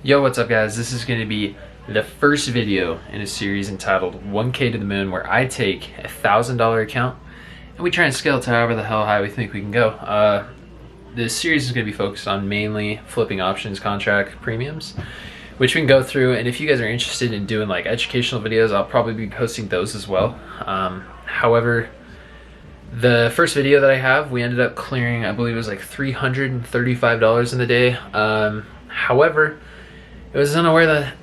Yo, what's up guys? This is going to be the first video in a series entitled 1K to the Moon, where I take a $1,000 account and we try and scale it to however the hell high we think we can go. This series is going to be focused on mainly flipping options contract premiums, which we can go through, and if you guys are interested in doing like educational videos, I'll probably be posting those as well. However, the first video that I have, we ended up clearing, I believe it was like $335 in the day. However, I was unaware that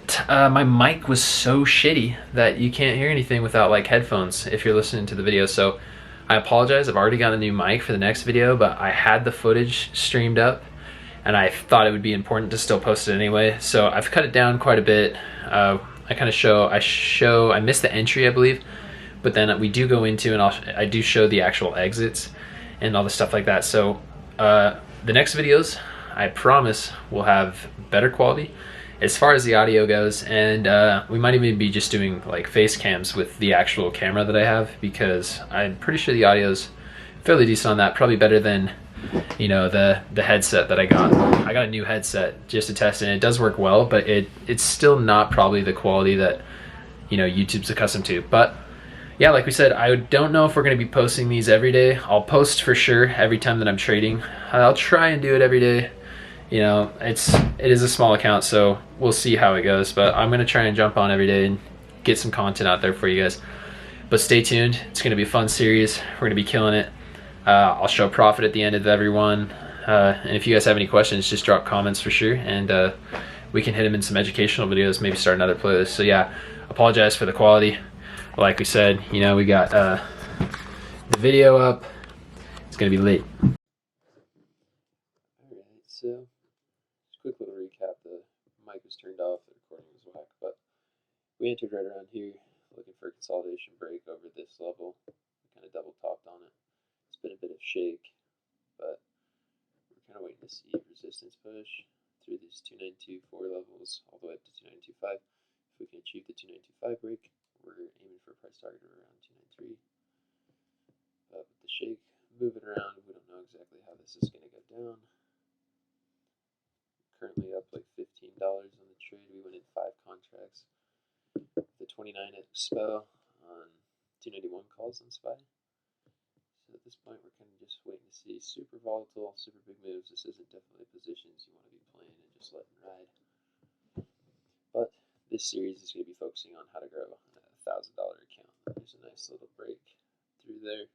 my mic was so shitty that you can't hear anything without like headphones if you're listening to the video. So I apologize. I've already got a new mic for the next video, but I had the footage streamed up and I thought it would be important to still post it anyway. So I've cut it down quite a bit. I missed the entry, I believe, but then we do go into, and I do show the actual exits and all the stuff like that. So the next videos, I promise, will have better quality as far as the audio goes, and we might even be just doing like face cams with the actual camera that I have, because I'm pretty sure the audio's fairly decent on that, probably better than, you know, the headset that I got. I got a new headset just to test it, and it does work well, but it's still not probably the quality that, you know, YouTube's accustomed to. But yeah, like we said, I don't know if we're going to be posting these every day. I'll post for sure every time that I'm trading. I'll try and do it every day. You know, it is a small account, so we'll see how it goes, but I'm gonna try and jump on every day and get some content out there for you guys. But stay tuned, it's gonna be a fun series. We're gonna be killing it. I'll show profit at the end of every one, and if you guys have any questions, just drop comments for sure, and we can hit them in some educational videos, maybe start another playlist. So yeah, apologize for the quality. Like we said, you know, we got the video up. It's gonna be late. Alright, so quick little recap. The mic was turned off, the recording was whack, but we entered right around here looking for a consolidation break over this level. We kind of double topped on it. It's been a bit of shake, but we're kind of waiting to see resistance push through these 2924 levels all the way up to 2925. If we can achieve the 2925 break, we're aiming for a price target of around 293. But with the shake moving around, we don't know exactly how this is going to go down. Currently up like $15 on the trade. We went in 5 contracts. The 29 at SPO on 291 calls on SPY. So at this point, we're kind of just waiting to see super volatile, super big moves. This isn't definitely positions you want to be playing and just letting ride. But this series is going to be focusing on how to grow a $1,000 account. There's a nice little break through there.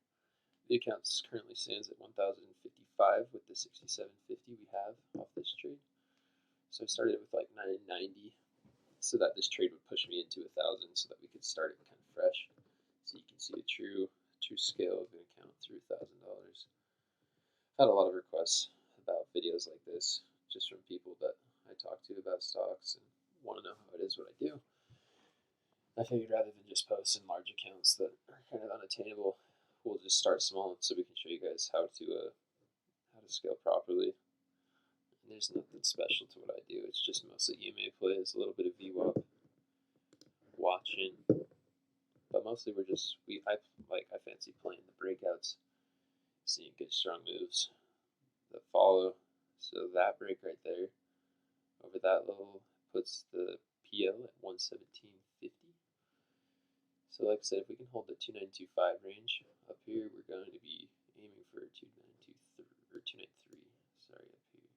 The account currently stands at 1,055 with the 6750 we have off this trade. So I started with like 990, so that this trade would push me into 1,000, so that we could start it kind of fresh, so you can see the true scale of the account through $1,000. I've had a lot of requests about videos like this, just from people that I talk to about stocks and want to know how it is what I do. I figured rather than just post in large accounts that are kind of unattainable, we'll just start small so we can show you guys how to scale properly. There's nothing special to what I do. It's just mostly EMA plays, a little bit of VWAP, watching, but mostly I fancy playing the breakouts, seeing good strong moves that follow. So that break right there, over that level, puts the PL at 117.50. So like I said, if we can hold the 2925 range up here, we're going to be aiming for 2923 or 293. Sorry, up here.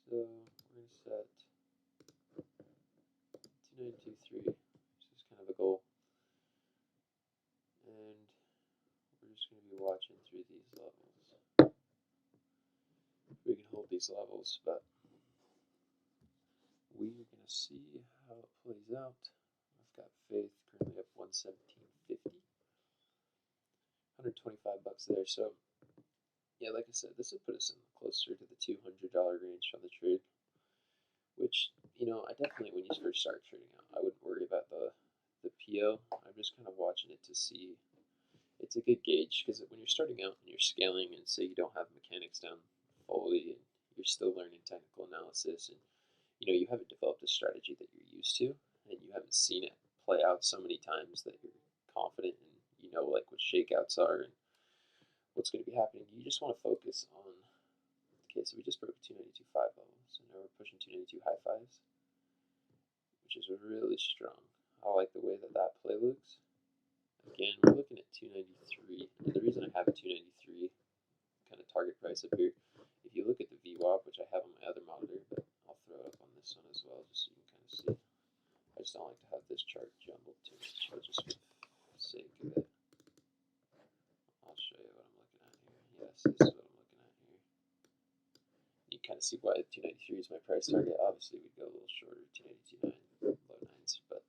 So we're going to set 2923, which is kind of a goal, and we're just going to be watching through these levels. We can hold these levels, but we're going to see how it plays out. I've got faith, currently up 117.50, 125 bucks there. So yeah, like I said, this would put us in closer to the $200 range on the trade, which, you know, I definitely, when you first start trading out, I wouldn't worry about the PO. I'm just kind of watching it to see. It's a good gauge, because when you're starting out and you're scaling, and say you don't have mechanics down fully, and you're still learning technical analysis, and you know, you haven't developed a strategy that you're used to, and you haven't seen it play out so many times that you're confident, and you know, like, what shakeouts are and what's going to be happening. You just want to focus on, okay, so we just broke 292.5 level, so now we're pushing 292.5, 2 high fives, which is really strong. I like the way that that play looks. Again, we're looking at 293, and the reason I have a 293 kind of target price up here, if you look at the VWAP, which I have on my other monitor, but I'll throw it up on this one as well, just so you can kind of see. I just don't like to have this chart jumbled too much, but just for the sake of it, I'll show you what I'm looking at here. Yes, this is what I'm looking at here. You kind of see why 293 is my price target. Obviously, we'd go a little shorter, 292.9, low nines, but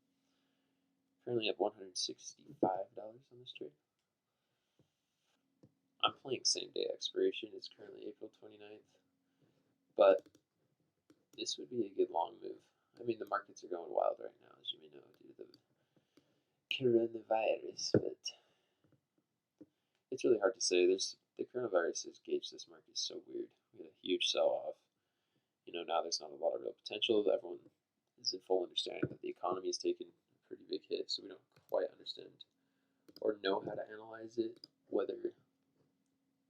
currently at $165 on this trade. I'm playing same day expiration. It's currently April 29th, but this would be a good long move. I mean, the markets are going wild right now, as you may know, due to the coronavirus, but it's really hard to say. The coronavirus has gauged this market so weird. We had a huge sell-off. Now there's not a lot of real potential. Everyone is in full understanding that the economy has taken a pretty big hit, so we don't quite understand or know how to analyze it, whether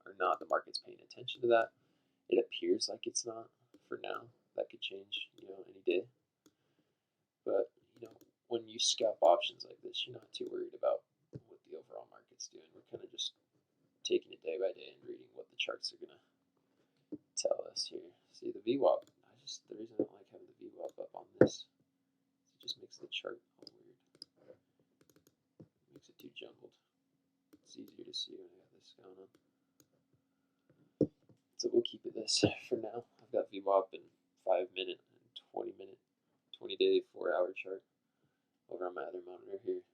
or not the market's paying attention to that. It appears like it's not for now. That could change, any day. But, when you scalp options like this, you're not too worried about what the overall market's doing. We're kind of just taking it day by day and reading what the charts are going to tell us here. See, the VWAP, the reason I don't like having the VWAP up on this is it just makes the chart all weird. It makes it too jumbled. It's easier to see when I got this going on. So we'll keep it this for now. I've got VWAP in 5-minute and 20-minute, 20-day, 4-hour chart over on my other monitor here.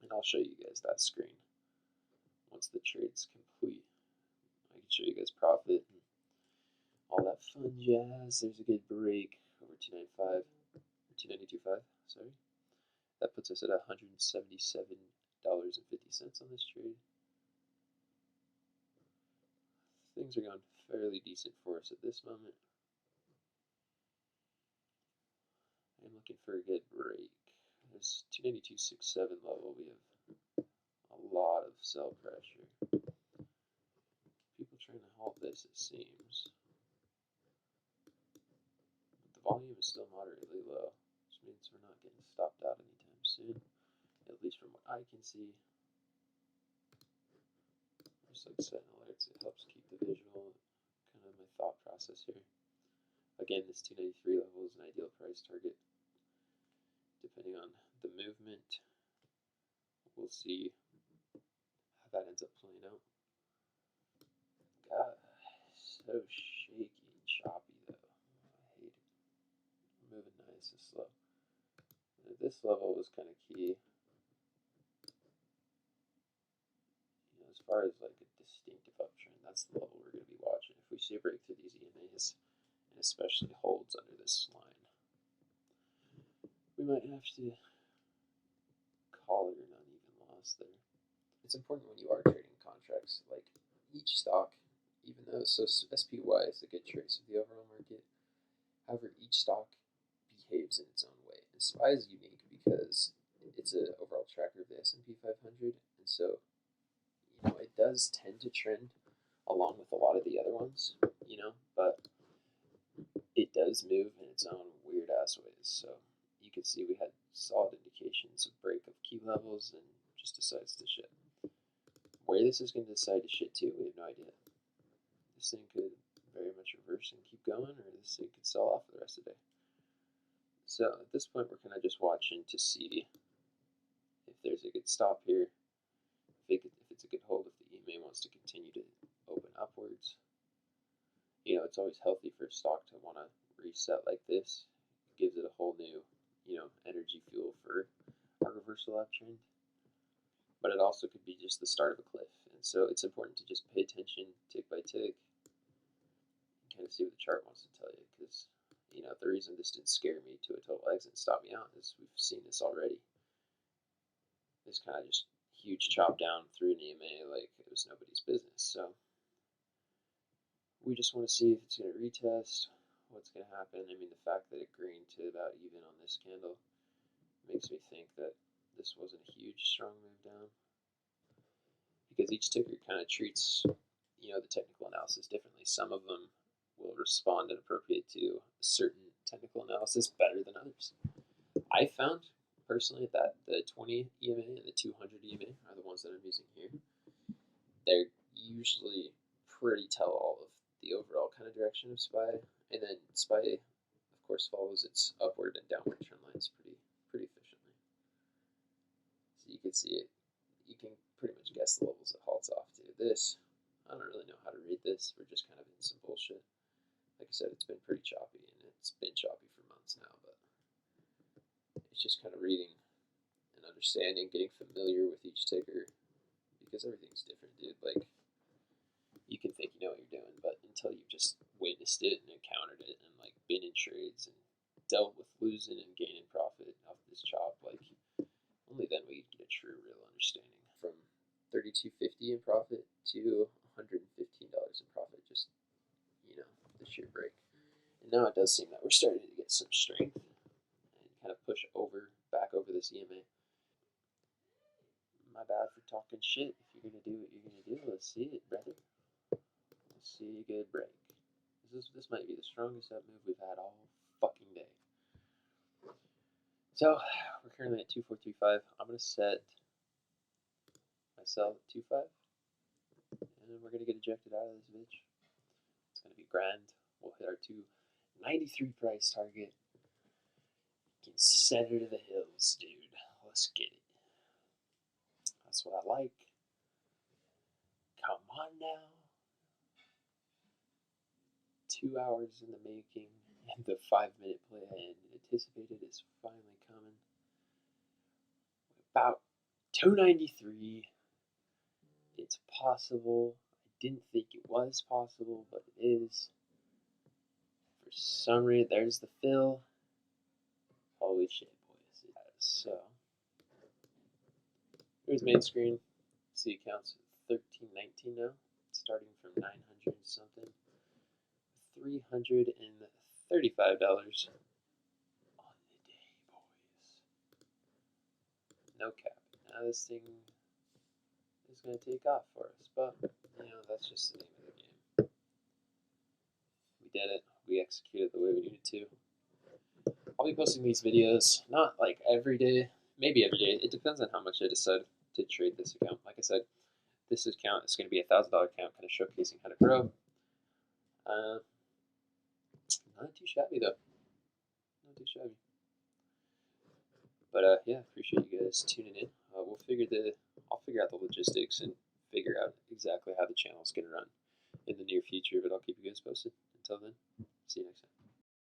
And I'll show you guys that screen once the trade's complete. I can show you guys profit and all that fun jazz. There's a good break over 295 or 292.5. Sorry, that puts us at $177.50 on this trade. Things are going fairly decent for us at this moment. I'm looking for a good break. There's 292.67 level. We have a lot of sell pressure. People trying to halt this, it seems. But the volume is still moderately low, which means we're not getting stopped out anytime soon. At least from what I can see. Just like setting alerts, it helps keep the visual, kind of my thought process here. Again, this 293 level is an ideal price target. Depending on the movement, we'll see how that ends up playing out. God, so shaky and choppy though. I hate it. Moving nice and slow. And this level was kind of key. As far as like a distinctive uptrend, that's the level we're going to be watching. If we see a break through these EMAs, and especially holds under this line, we might have to call it an uneven loss there. It's important when you are trading contracts, like each stock, even though SPY is a good trace of the overall market, however, each stock behaves in its own way. And SPY is unique because it's an overall tracker of the S&P 500, and so it does tend to trend along with a lot of the other ones, but it does move in its own weird ass ways. So you can see we had solid indications of break of key levels and just decides to shit. Where this is going to decide to shit to, we have no idea. This thing could very much reverse and keep going, or this thing could sell off for the rest of the day. So at this point, we're kind of just watching to see if there's a good stop here, if it's a good hold, if the EMA wants to continue to open upwards. It's always healthy for a stock to want to reset like this. It gives it a whole new, energy fuel for our reversal uptrend. But it also could be just the start of a cliff. And so it's important to just pay attention tick by tick and kind of see what the chart wants to tell you. Because, the reason this didn't scare me to a total exit and stop me out is we've seen this already. This kind of just huge chop down through an EMA like it was nobody's business. So we just want to see if it's going to retest, what's going to happen. I mean, the fact that it greened to about even on this candle makes me think that this wasn't a huge strong move down, because each ticker kind of treats the technical analysis differently. Some of them will respond and appropriate to a certain spots this better than others. I found personally that the 20 EMA and the 200 EMA are the ones that I'm using here. They're usually pretty tell all of the overall kind of direction of SPY, and then SPY, of course, follows its upward and downward trend lines pretty efficiently. So you can see it. You can pretty much guess the levels it halts off to. This, I don't really know how to read this. We're just kind of in some bullshit. Like I said, it's been pretty choppy, and it's been choppy for months now, but it's just kind of reading and understanding, getting familiar with each ticker, because everything's different, dude. Like, you can think you know what you're doing, but until you've just witnessed it and encountered it and like been in trades and dealt with losing and gaining profit off this chop, like only then we get a true real understanding. From $32.50 in profit to $115 in profit, just the sheer break. And now it does seem that we're starting to get some strength and kind of push back over this EMA. My bad for talking shit. If you're gonna do what you're gonna do, let's see it, brother. Let's see a good break. This might be the strongest up move we've had all fucking day. So we're currently at 2435. I'm gonna set myself at 25, and then we're gonna get ejected out of this bitch. It's gonna be grand. We'll hit our 293 price target. Can send her to the hills, dude. Let's get it. That's what I like. Come on now. 2 hours in the making, and the 5-minute play I anticipated is finally coming. About 293. It's possible. I didn't think it was possible, but it is. For some reason, there's the fill. Holy shit, boys. So, here's main screen. See accounts $13.19 now, starting from 900 something. $335 on the day, boys. No cap. Now this thing is going to take off for us, but that's just the name of the game. We did it. We executed the way we needed to. I'll be posting these videos not like every day, maybe every day. It depends on how much I decide to trade this account. Like I said, this account is going to be $1,000 account, kind of showcasing how to grow. Not too shabby though. Not too shabby. But yeah, appreciate you guys tuning in. I'll figure out the logistics and figure out exactly how the channel is going to run in the near future. But I'll keep you guys posted. Until then, see you next time.